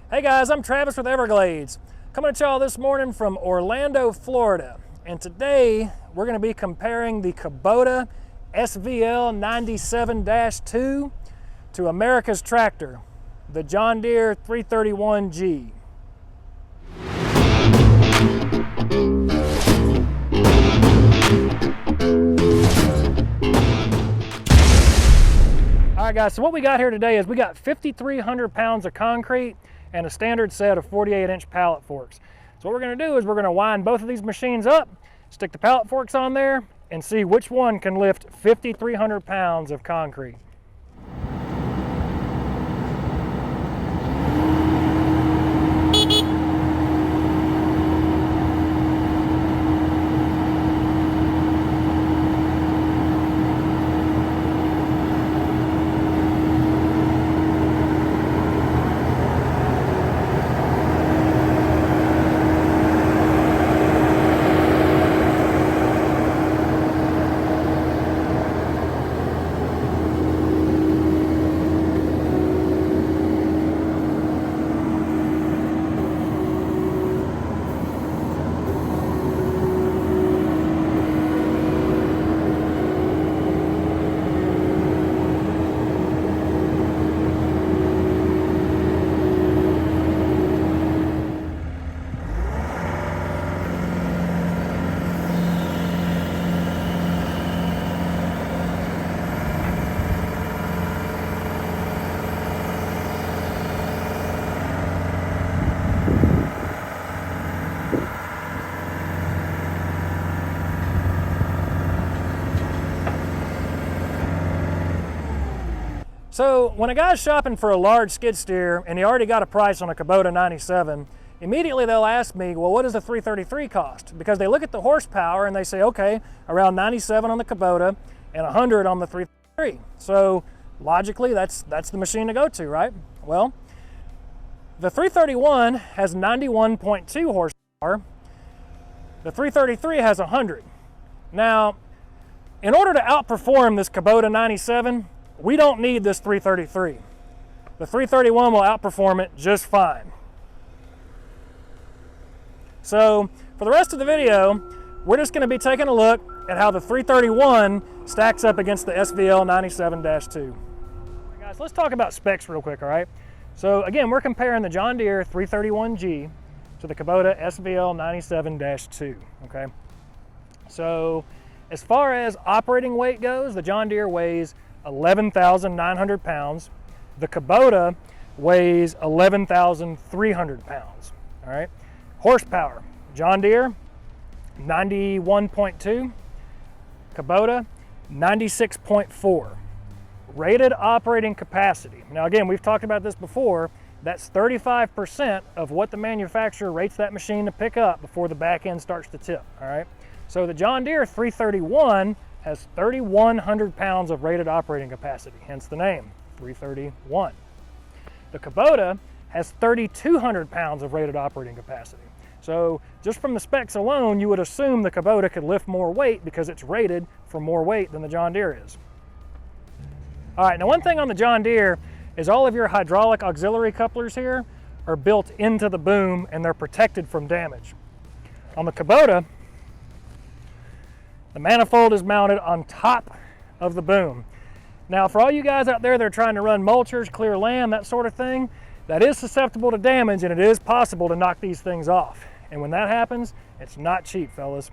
Hey guys, I'm Travis with Everglades. Coming at y'all this morning from Orlando, Florida. And today we're going to be comparing the Kubota SVL97-2 to America's tractor, the John Deere 331G. All right guys, so what we got here today is we got 5,300 pounds of concrete and a standard set of 48-inch pallet forks. So what we're going to do is we're going to wind both of these machines up, stick the pallet forks on there, and see which one can lift 5,300 pounds of concrete. So when a guy's shopping for a large skid steer and he already got a price on a Kubota 97, immediately they'll ask me, well, what does the 333 cost? Because they look at the horsepower and they say, okay, around 97 on the Kubota and 100 on the 333. So logically, that's the machine to go to, right? Well, the 331 has 91.2 horsepower. The 333 has 100. Now, in order to outperform this Kubota 97, we don't need this 333. The 331 will outperform it just fine. So for the rest of the video, we're just going to be taking a look at how the 331 stacks up against the SVL97-2. Guys, let's talk about specs real quick, all right? So again, we're comparing the John Deere 331G to the Kubota SVL97-2, okay? So as far as operating weight goes, the John Deere weighs 11,900 pounds. The Kubota weighs 11,300 pounds, all right? Horsepower, John Deere, 91.2. Kubota, 96.4. Rated operating capacity. Now again, we've talked about this before. That's 35% of what the manufacturer rates that machine to pick up before the back end starts to tip, all right? So the John Deere 331 has 3,100 pounds of rated operating capacity, hence the name, 331. The Kubota has 3,200 pounds of rated operating capacity. So just from the specs alone, you would assume the Kubota could lift more weight because it's rated for more weight than the John Deere is. All right, now one thing on the John Deere is all of your hydraulic auxiliary couplers here are built into the boom and they're protected from damage. On the Kubota, the manifold is mounted on top of the boom. Now, for all you guys out there that are trying to run mulchers, clear land, that sort of thing, that is susceptible to damage and it is possible to knock these things off. And when that happens, it's not cheap, fellas.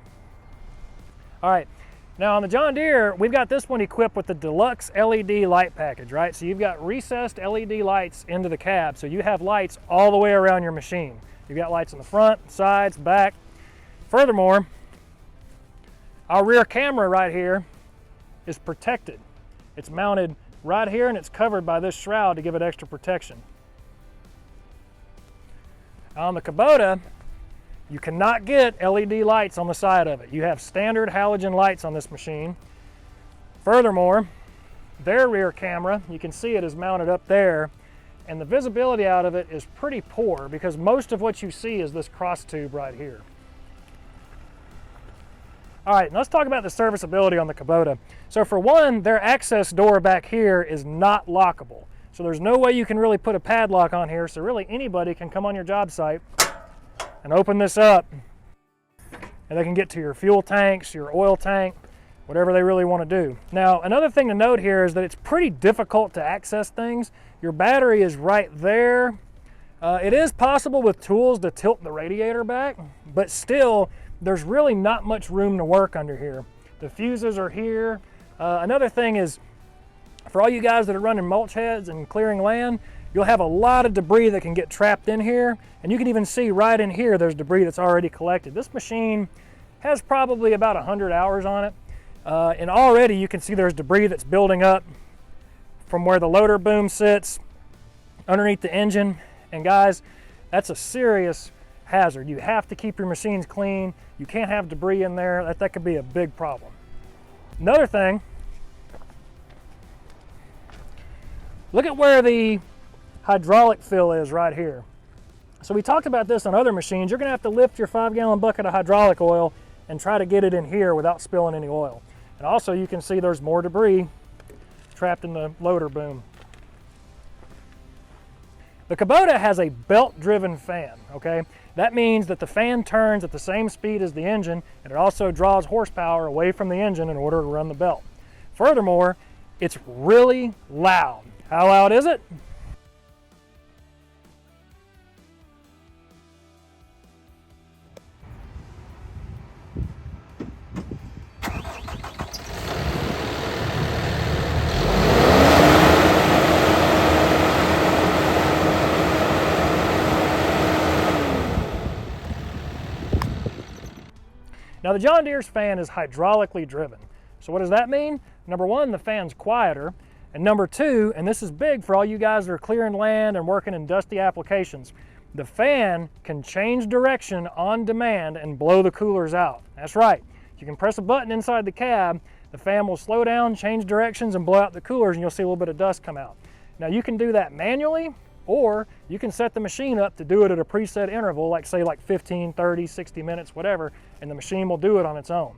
All right, now on the John Deere, we've got this one equipped with the Deluxe LED light package, right? So you've got recessed LED lights into the cab, so you have lights all the way around your machine. You've got lights in the front, sides, back. Furthermore, our rear camera right here is protected. It's mounted right here and it's covered by this shroud to give it extra protection. On the Kubota, you cannot get LED lights on the side of it. You have standard halogen lights on this machine. Furthermore, their rear camera, you can see it is mounted up there, and the visibility out of it is pretty poor because most of what you see is this cross tube right here. All right, let's talk about the serviceability on the Kubota. So for one, their access door back here is not lockable. So there's no way you can really put a padlock on here, so really anybody can come on your job site and open this up, and they can get to your fuel tanks, your oil tank, whatever they really want to do. Now, another thing to note here is that it's pretty difficult to access things. Your battery is right there. It is possible with tools to tilt the radiator back, but still, there's really not much room to work under here. The fuses are here. Another thing is, for all you guys that are running mulch heads and clearing land, you'll have a lot of debris that can get trapped in here, and you can even see right in here there's debris that's already collected. This machine has probably about 100 hours on it, and already you can see there's debris that's building up from where the loader boom sits underneath the engine. And guys, that's a serious hazard. You have to keep your machines clean. You can't have debris in there. That could be a big problem. Another thing, look at where the hydraulic fill is right here. So we talked about this on other machines. You're gonna have to lift your 5-gallon bucket of hydraulic oil and try to get it in here without spilling any oil. And also you can see there's more debris trapped in the loader boom. The Kubota has a belt-driven fan, okay? That means that the fan turns at the same speed as the engine, and it also draws horsepower away from the engine in order to run the belt. Furthermore, it's really loud. How loud is it? Now the John Deere's fan is hydraulically driven. So what does that mean? Number one, the fan's quieter. And number two, and this is big for all you guys that are clearing land and working in dusty applications, the fan can change direction on demand and blow the coolers out. That's right. You can press a button inside the cab, the fan will slow down, change directions, and blow out the coolers, and you'll see a little bit of dust come out. Now you can do that manually, or you can set the machine up to do it at a preset interval, like say like 15, 30, 60 minutes, whatever, and the machine will do it on its own.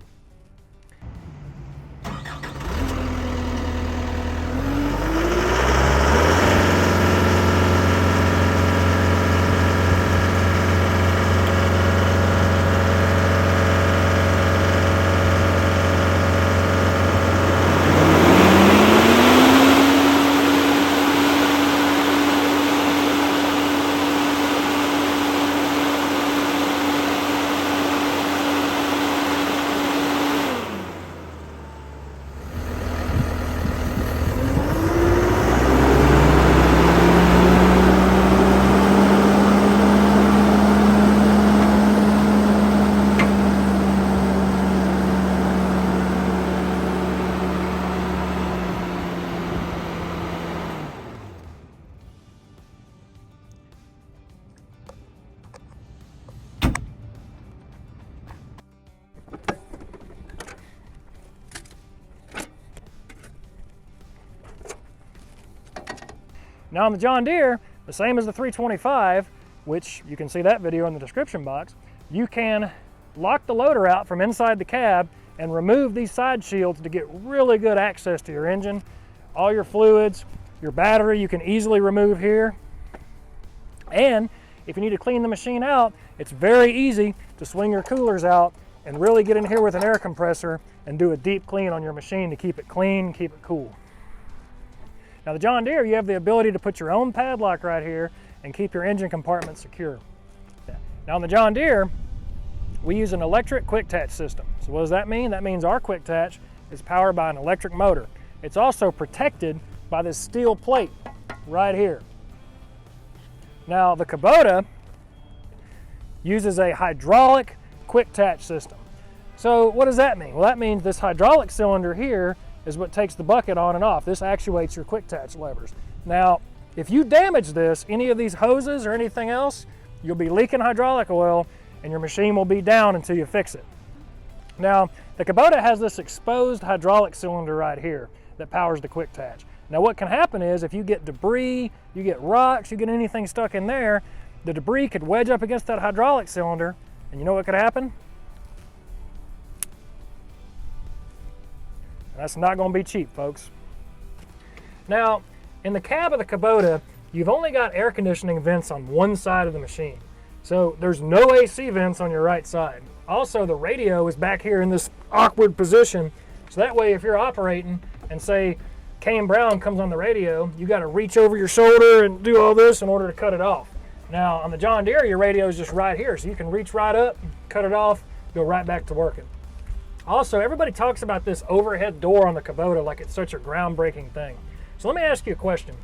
Now on the John Deere, the same as the 325, which you can see that video in the description box, you can lock the loader out from inside the cab and remove these side shields to get really good access to your engine. All your fluids, your battery, you can easily remove here. And if you need to clean the machine out, it's very easy to swing your coolers out and really get in here with an air compressor and do a deep clean on your machine to keep it clean, keep it cool. Now the John Deere, you have the ability to put your own padlock right here and keep your engine compartment secure. Now on the John Deere, we use an electric quick attach system. So what does that mean? That means our quick attach is powered by an electric motor. It's also protected by this steel plate right here. Now the Kubota uses a hydraulic quick attach system. So what does that mean? Well, that means this hydraulic cylinder here is what takes the bucket on and off. This actuates your quick attach levers. Now, if you damage this, any of these hoses or anything else, you'll be leaking hydraulic oil and your machine will be down until you fix it. Now, the Kubota has this exposed hydraulic cylinder right here that powers the quick attach. Now what can happen is if you get debris, you get rocks, you get anything stuck in there, the debris could wedge up against that hydraulic cylinder, and you know what could happen? That's not going to be cheap, folks. Now, In the cab of the Kubota, you've only got air conditioning vents on one side of the machine. So there's no AC vents on your right side. Also, the radio is back here in this awkward position. So that way, if you're operating and say Kane Brown comes on the radio, you got to reach over your shoulder and do all this in order to cut it off. Now on the John Deere, your radio is just right here. So you can reach right up, cut it off, go right back to working. Also, everybody talks about this overhead door on the Kubota like it's such a groundbreaking thing. So let me ask you a question.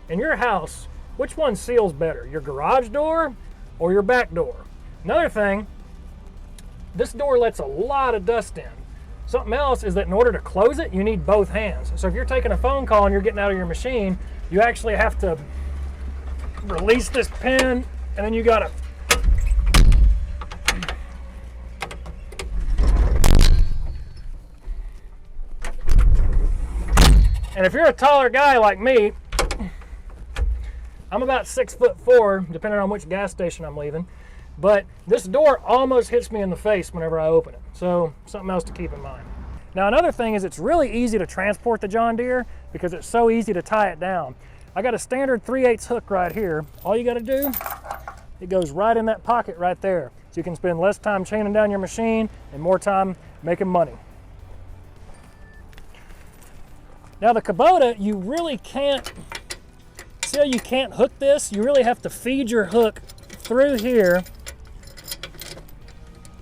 In your house, which one seals better, your garage door or your back door? Another thing, this door lets a lot of dust in. Something else is that in order to close it, you need both hands. So if you're taking a phone call and you're getting out of your machine, you actually have to release this pin, and then you gotta and if you're a taller guy like me, I'm about 6'4", depending on which gas station I'm leaving, but this door almost hits me in the face whenever I open it. So something else to keep in mind. Now another thing is it's really easy to transport the John Deere because it's so easy to tie it down. I got a standard 3/8 hook right here. All you got to do, it goes right in that pocket right there. So you can spend less time chaining down your machine and more time making money. Now the Kubota, you really can't, see how you can't hook this? You really have to feed your hook through here.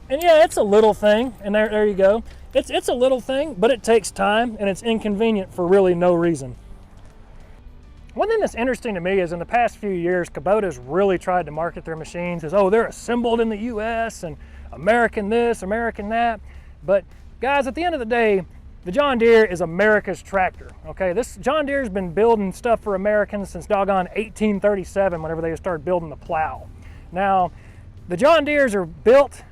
And yeah, it's a little thing, and there you go. It's a little thing, but it takes time and it's inconvenient for really no reason. One thing that's interesting to me is in the past few years, Kubota's really tried to market their machines as, oh, they're assembled in the US and American this, American that. But guys, at the end of the day, the John Deere is America's tractor, okay? This John Deere's been building stuff for Americans since doggone 1837, whenever they started building the plow. Now, the John Deeres are built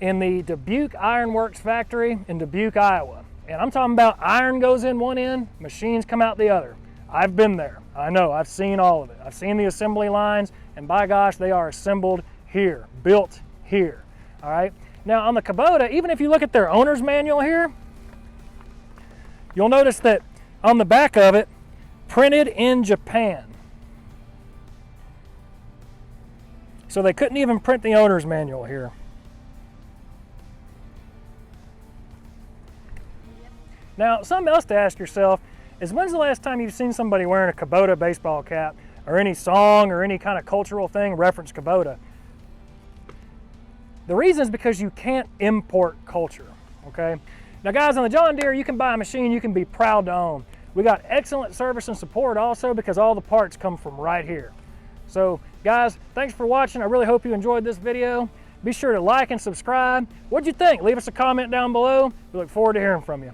in the Dubuque Iron Works factory in Dubuque, Iowa. And I'm talking about iron goes in one end, machines come out the other. I've been there. I know, I've seen all of it. I've seen the assembly lines, and by gosh, they are assembled here, built here, all right? Now on the Kubota, even if you look at their owner's manual here, you'll notice that on the back of it, printed in Japan. So they couldn't even print the owner's manual here. Now, something else to ask yourself is, when's the last time you've seen somebody wearing a Kubota baseball cap, or any song or any kind of cultural thing reference Kubota? The reason is because you can't import culture, okay? Now guys, on the John Deere, you can buy a machine you can be proud to own. We got excellent service and support also because all the parts come from right here. So guys, thanks for watching. I really hope you enjoyed this video. Be sure to like and subscribe. What'd you think? Leave us a comment down below. We look forward to hearing from you.